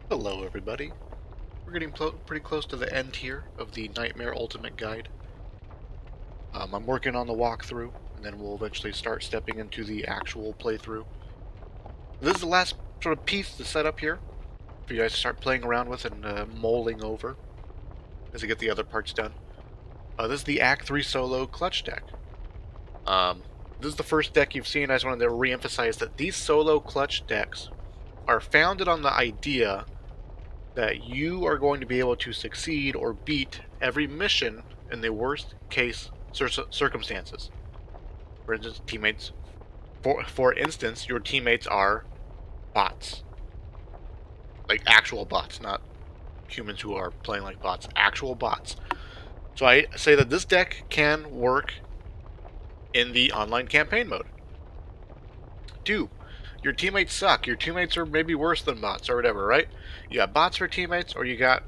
Hello everybody. We're getting pretty close to the end here of the Nightmare Ultimate Guide. I'm working on the walkthrough, and then we'll eventually start stepping into the actual playthrough. This is the last sort of piece to set up here for you guys to start playing around with and mulling over as you get the other parts done. This is the Act-3 solo clutch deck. This is the first deck you've seen. I just wanted to re-emphasize that these solo clutch decks are founded on the idea that you are going to be able to succeed or beat every mission in the worst case circumstances. For instance, For instance, your teammates are bots, like actual bots, not humans who are playing like bots. Actual bots. So I say that this deck can work in the online campaign mode. 2. Your teammates suck. Your teammates are maybe worse than bots or whatever, right? You got bots for teammates, or you got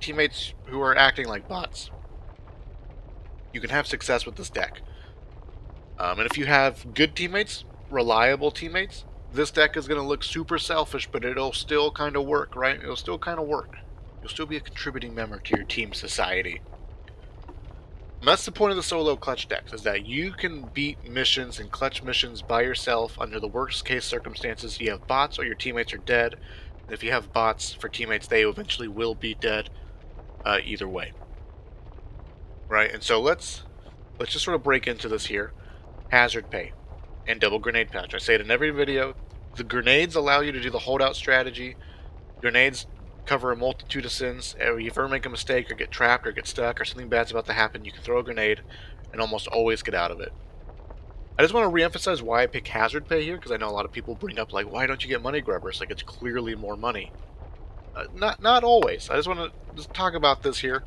teammates who are acting like bots. You can have success with this deck. And if you have good teammates, reliable teammates, this deck is going to look super selfish, but it'll still kind of work, right? It'll still kind of work. You'll still be a contributing member to your team society. And that's the point of the solo clutch decks, is that you can beat missions and clutch missions by yourself under the worst case circumstances. You have bots or your teammates are dead. And if you have bots for teammates, they eventually will be dead either way. Right, and so let's just sort of break into this here. Hazard pay and double grenade pouch. I say it in every video. The grenades allow you to do the holdout strategy. Grenades cover a multitude of sins. If you ever make a mistake or get trapped or get stuck or something bad's about to happen, you can throw a grenade and almost always get out of it. I just want to reemphasize why I pick hazard pay here, because I know a lot of people bring up like, why don't you get money grubbers? Like, it's clearly more money. Not always. I just want to just talk about this here.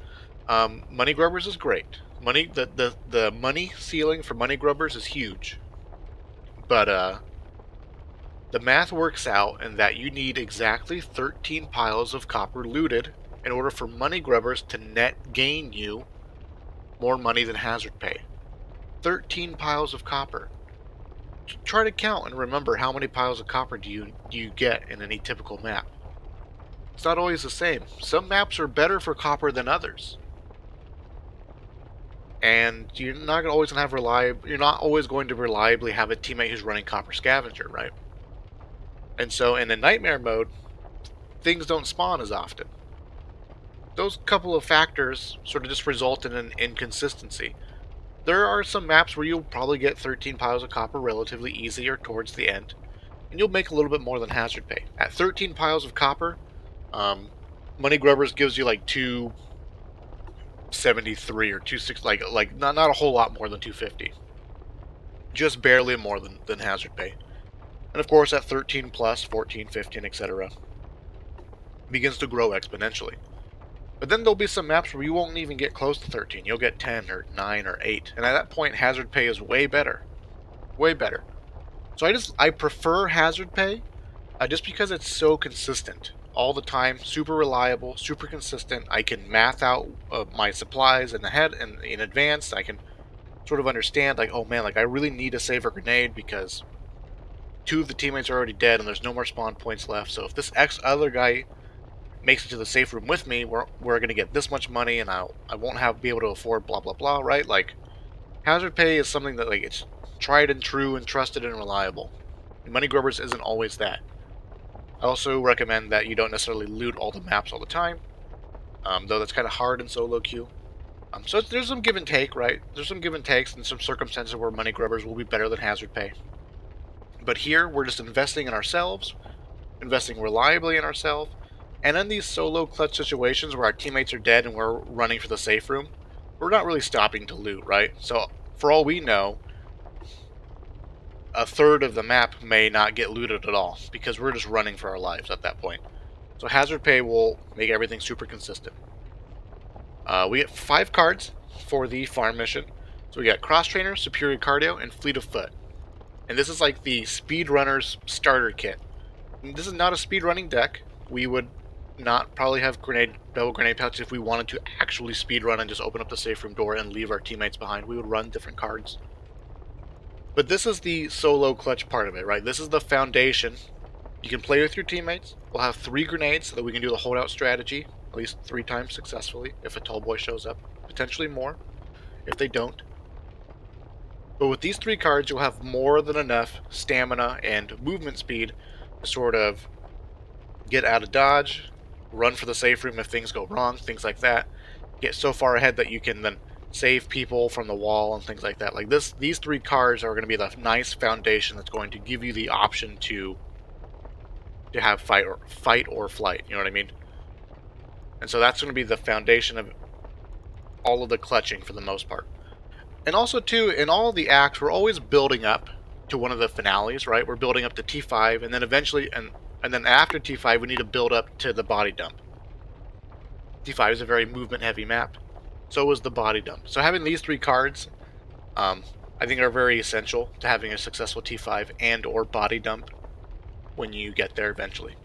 Money grubbers is great. The money ceiling for money grubbers is huge. But the math works out in that you need exactly 13 piles of copper looted in order for money grubbers to net gain you more money than hazard pay. 13 piles of copper. Try to count and remember how many piles of copper do you get in any typical map. It's not always the same. Some maps are better for copper than others. And you're not always going to reliably have a teammate who's running copper scavenger, right? And so in the nightmare mode, things don't spawn as often. Those couple of factors sort of just result in an inconsistency. There are some maps where you'll probably get 13 piles of copper relatively easy or towards the end, and you'll make a little bit more than hazard pay. At 13 piles of copper, Money Grubbers gives you like 273 or 260, like not a whole lot more than 250. Just barely more than hazard pay. And of course at 13 plus, 14, 15, etc. begins to grow exponentially. But then there'll be some maps where you won't even get close to 13. You'll get 10 or 9 or 8. And at that point, hazard pay is way better. Way better. So I prefer hazard pay just because it's so consistent. All the time, super reliable, super consistent. I can math out my supplies in advance. I can sort of understand, like, oh man, like I really need to save a grenade because 2 of the teammates are already dead and there's no more spawn points left. So if this other guy makes it to the safe room with me, we're going to get this much money and I won't be able to afford blah blah blah, right? Like, hazard pay is something that, like, it's tried and true and trusted and reliable. And Money Grubbers isn't always that. I also recommend that you don't necessarily loot all the maps all the time, though that's kind of hard in solo queue. So there's some give and take, right? There's some give and takes and some circumstances where Money Grubbers will be better than hazard pay. But here, we're just investing in ourselves, investing reliably in ourselves, and in these solo clutch situations where our teammates are dead and we're running for the safe room, we're not really stopping to loot, right? So for all we know, a third of the map may not get looted at all because we're just running for our lives at that point. So hazard pay will make everything super consistent. We get 5 cards for the farm mission. So we got Cross Trainer, Superior Cardio, and Fleet of Foot. And this is like the Speedrunner's starter kit. And this is not a speedrunning deck. We would not probably have double grenade pouches if we wanted to actually speedrun and just open up the safe room door and leave our teammates behind. We would run different cards. But this is the solo clutch part of it, right? This is the foundation You can play with your teammates. We'll have 3 grenades so that we can do the holdout strategy at least 3 times successfully if a tall boy shows up. Potentially more if they don't. But with these 3 cards, you'll have more than enough stamina and movement speed to sort of get out of dodge, run for the safe room if things go wrong, things like that. Get so far ahead that you can then save people from the wall and things like that. Like these 3 cards are going to be the nice foundation that's going to give you the option to have fight or flight. You know what I mean? And so that's going to be the foundation of all of the clutching for the most part. And also, too, in all of the acts, we're always building up to one of the finales, right? We're building up to T5, and then eventually, and then after T5, we need to build up to the body dump. T5 is a very movement-heavy map. So is the body dump. So having these 3 cards, I think are very essential to having a successful T5 and or body dump when you get there eventually.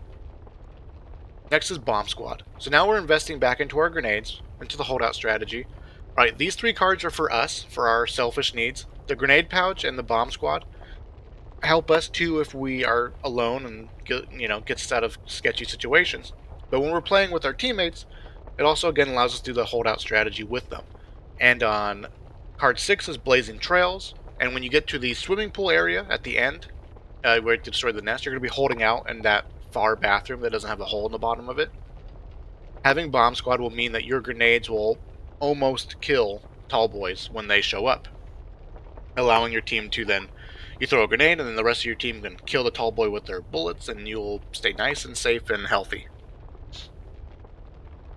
Next is Bomb Squad. So now we're investing back into our grenades, into the holdout strategy. Alright, these 3 cards are for us, for our selfish needs. The Grenade Pouch and the Bomb Squad help us too if we are alone and gets us out of sketchy situations. But when we're playing with our teammates, it also again allows us to do the holdout strategy with them. And on card 6 is Blazing Trails, and when you get to the swimming pool area at the end, where you destroy the nest, you're going to be holding out in that far bathroom that doesn't have a hole in the bottom of it. Having Bomb Squad will mean that your grenades will almost kill tall boys when they show up, allowing your team to then, you throw a grenade and then the rest of your team can kill the tall boy with their bullets and you'll stay nice and safe and healthy.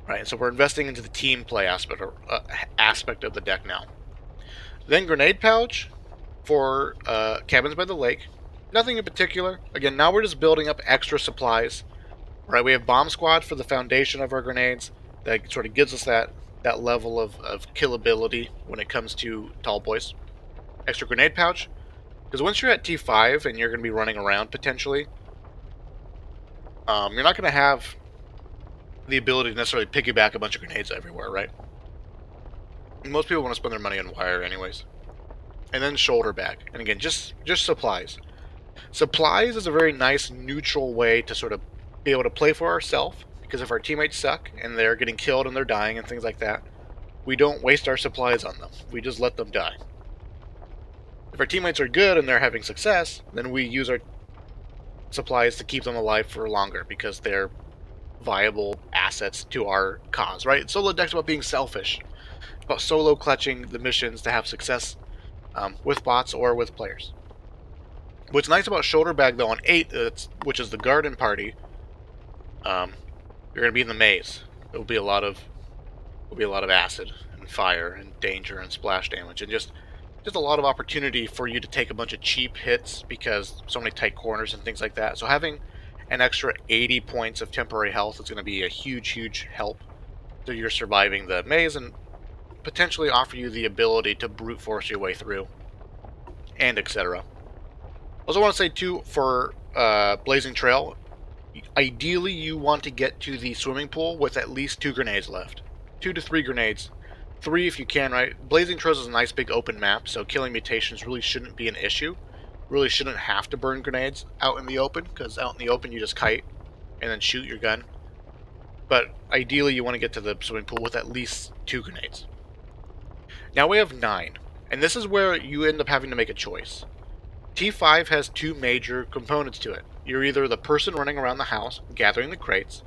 Right, so we're investing into the team play aspect of the deck now. Then Grenade Pouch for Cabins by the Lake. Nothing in particular. Again, now we're just building up extra supplies. Right, we have Bomb Squad for the foundation of our grenades. That sort of gives us that level of killability when it comes to tall boys. Extra Grenade Pouch. Because once you're at T5 and you're going to be running around potentially, you're not going to have the ability to necessarily piggyback a bunch of grenades everywhere, right? And most people want to spend their money on wire anyways. And then Shoulder Bag. And again, just supplies. Supplies is a very nice neutral way to sort of be able to play for ourselves, because if our teammates suck and they're getting killed and they're dying and things like that, we don't waste our supplies on them. We just let them die. If our teammates are good and they're having success, then we use our supplies to keep them alive for longer because they're viable assets to our cause, right? Solo deck's about being selfish. It's about solo clutching the missions to have success with bots or with players. What's nice about Shoulder Bag though on 8, which is the Garden Party, you're going to be in the maze. There will be a lot of acid and fire and danger and splash damage and just a lot of opportunity for you to take a bunch of cheap hits because so many tight corners and things like that. So having an extra 80 points of temporary health is going to be a huge help so you're surviving the maze and potentially offer you the ability to brute force your way through and etc. Also want to say too, for Blazing Trail, ideally you want to get to the swimming pool with at least 2 grenades left. 2 to 3 grenades. 3 if you can, right? Blazing Trails is a nice big open map, so killing mutations really shouldn't be an issue. Really shouldn't have to burn grenades out in the open, because out in the open you just kite and then shoot your gun. But ideally you want to get to the swimming pool with at least 2 grenades. Now we have 9, and this is where you end up having to make a choice. T5 has 2 major components to it. You're either the person running around the house gathering the crates,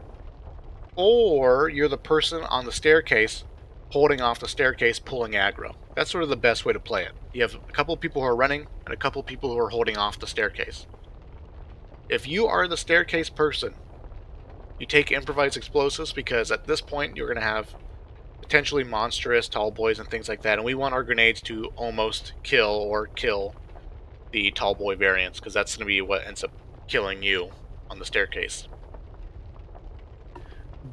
or you're the person on the staircase holding off the staircase pulling aggro. That's sort of the best way to play it. You have a couple of people who are running and a couple of people who are holding off the staircase. If you are the staircase person, you take improvised explosives because at this point you're going to have potentially monstrous tall boys and things like that, and we want our grenades to almost kill the tall boy variants, because that's going to be what ends up killing you on the staircase.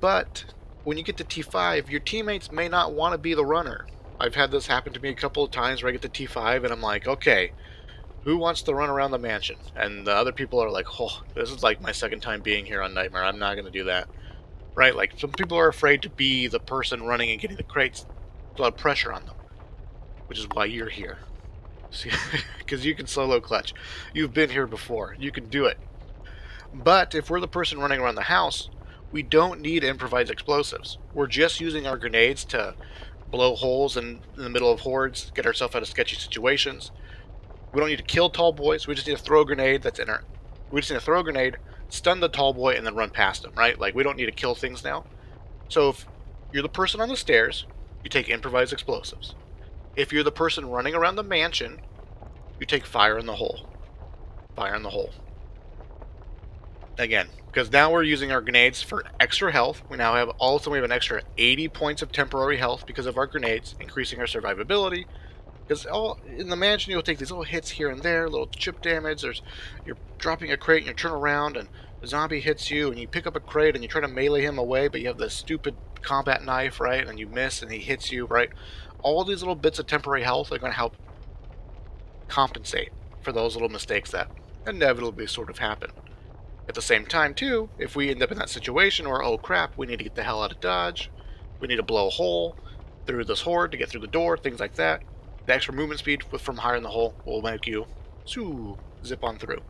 But when you get to T5, your teammates may not want to be the runner. I've had this happen to me a couple of times where I get to T5 and I'm like, okay, who wants to run around the mansion? And the other people are like, oh, this is like my second time being here on Nightmare. I'm not going to do that. Right? Like, some people are afraid to be the person running and getting the crates. There's a lot of pressure on them, which is why you're here. See, because you can solo clutch. You've been here before. You can do it. But if we're the person running around the house, we don't need improvised explosives. We're just using our grenades to blow holes in the middle of hordes, get ourselves out of sketchy situations. We don't need to kill tall boys. We just need to throw a grenade that's in our. We just need to throw a grenade, stun the tall boy, and then run past him, right? Like, we don't need to kill things now. So if you're the person on the stairs, you take improvised explosives. If you're the person running around the mansion, you take fire in the hole. Fire in the hole. Again, because now we're using our grenades for extra health. We now have we have an extra 80 points of temporary health because of our grenades, increasing our survivability. Because in the mansion, you'll take these little hits here and there, little chip damage. You're dropping a crate and you turn around and the zombie hits you and you pick up a crate and you try to melee him away, but you have this stupid combat knife, right? And you miss and he hits you, right? All these little bits of temporary health are going to help compensate for those little mistakes that inevitably sort of happen. At the same time, too, if we end up in that situation where, oh crap, we need to get the hell out of Dodge, we need to blow a hole through this horde to get through the door, things like that, the extra movement speed from higher in the hole will make you zip on through.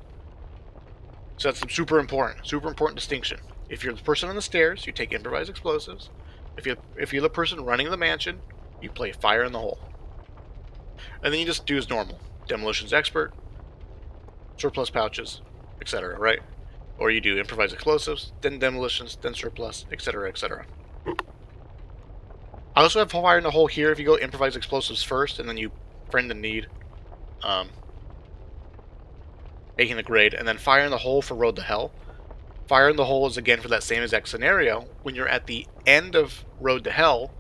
So that's super important distinction. If you're the person on the stairs, you take improvised explosives. If you're the person running the mansion, you play fire in the hole. And then you just do as normal. Demolitions expert, surplus pouches, etc., right? Or you do improvised explosives, then demolitions, then surplus, etc., etc. I also have fire in the hole here if you go improvised explosives first, and then you friend in need, making the grade, and then fire in the hole for road to hell. Fire in the hole is again for that same exact scenario. When you're at the end of road to hell,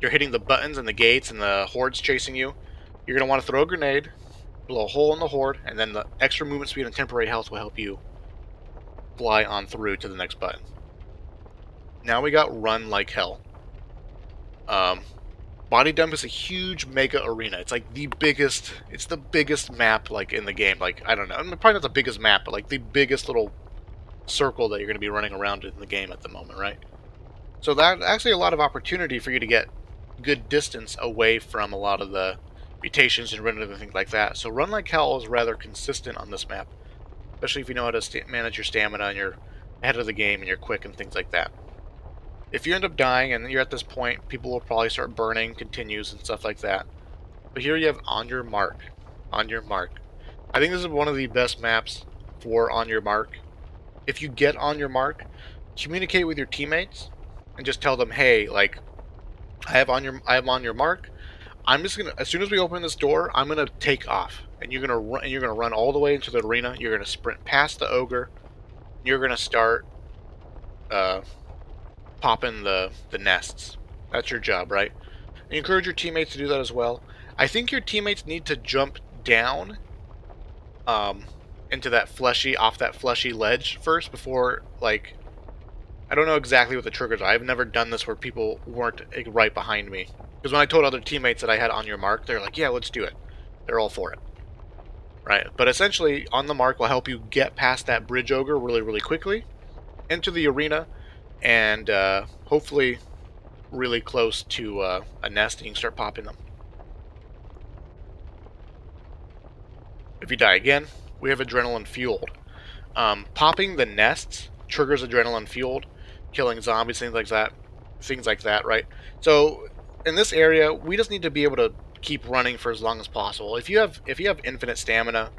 you're hitting the buttons and the gates and the horde's chasing you. You're going to want to throw a grenade, blow a hole in the horde, and then the extra movement speed and temporary health will help you fly on through to the next button. Now we got run like hell. Body Dump is a huge mega arena. It's like the biggest map like in the game. Like, I don't know, probably not the biggest map, but like the biggest little circle that you're going to be running around in the game at the moment, right? So that's actually a lot of opportunity for you to get good distance away from a lot of the mutations and random and things like that. So Run Like Hell is rather consistent on this map, especially if you know how to manage your stamina and you're ahead of the game and you're quick and things like that. If you end up dying and you're at this point, people will probably start burning continues and stuff like that. But here you have On Your Mark. On Your Mark. I think this is one of the best maps for On Your Mark. If you get on your mark, communicate with your teammates and just tell them, hey, like, I am on your mark. I'm just gonna, as soon as we open this door, I'm gonna take off, and you're gonna run all the way into the arena. You're gonna sprint past the ogre. You're gonna start popping the nests. That's your job, right? And encourage your teammates to do that as well. I think your teammates need to jump down into that off that fleshy ledge first before, like, I don't know exactly what the triggers are. I've never done this where people weren't right behind me. Because when I told other teammates that I had On Your Mark, they're like, yeah, let's do it. They're all for it. Right? But essentially, On the Mark will help you get past that bridge ogre really, really quickly into the arena and hopefully really close to a nest and you can start popping them. If you die again, we have Adrenaline Fueled. Popping the nests triggers Adrenaline Fueled, killing zombies, things like that, right? So in this area, we just need to be able to keep running for as long as possible. If you have infinite stamina,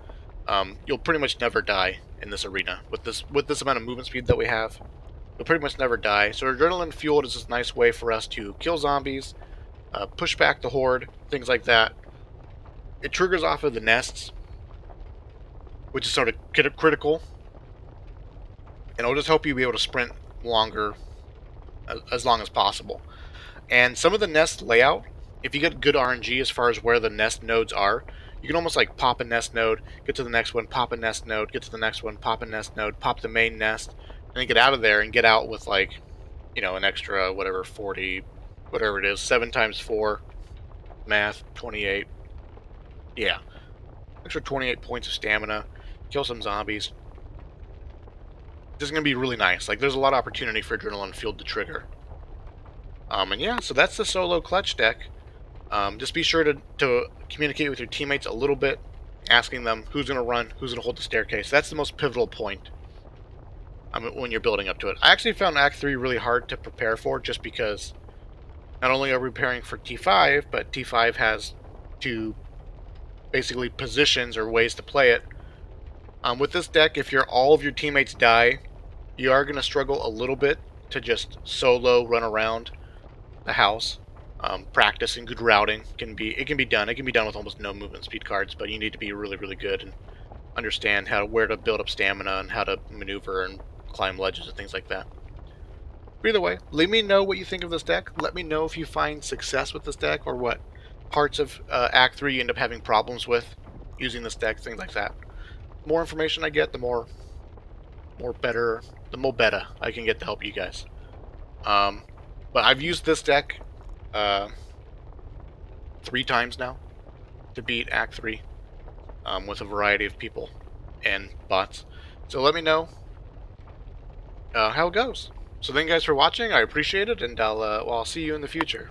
you'll pretty much never die in this arena with this amount of movement speed that we have. You'll pretty much never die. So Adrenaline Fueled is this nice way for us to kill zombies, push back the horde, things like that. It triggers off of the nests, which is sort of critical, and it'll just help you be able to sprint longer, as long as possible. And some of the nest layout, if you get good RNG as far as where the nest nodes are, you can almost like pop a nest node, get to the next one, pop a nest node, get to the next one, pop a nest node, pop the main nest, and then get out of there and get out with, like, you know, an extra, whatever, 40, whatever it is, 7 times 4, math, 28, yeah, extra 28 points of stamina, kill some zombies. This is going to be really nice. Like, there's a lot of opportunity for Adrenaline Fueled to trigger. And yeah, so that's the solo clutch deck. Just be sure to communicate with your teammates a little bit, asking them who's going to run, who's going to hold the staircase. That's the most pivotal point. when you're building up to it. I actually found Act 3 really hard to prepare for, just because not only are we preparing for T5, but T5 has two basically positions or ways to play it. With this deck, if all of your teammates die, you are going to struggle a little bit to just solo run around the house. Practicing good routing can be done. It can be done with almost no movement speed cards, but you need to be really, really good and understand where to build up stamina and how to maneuver and climb ledges and things like that. But either way, let me know what you think of this deck. Let me know if you find success with this deck, or what parts of Act 3 you end up having problems with using this deck, things like that. The more information I get, the more better I can get to help you guys. But I've used this deck 3 times now to beat Act 3 with a variety of people and bots. So let me know how it goes. So thank you guys for watching. I appreciate it, and I'll see you in the future.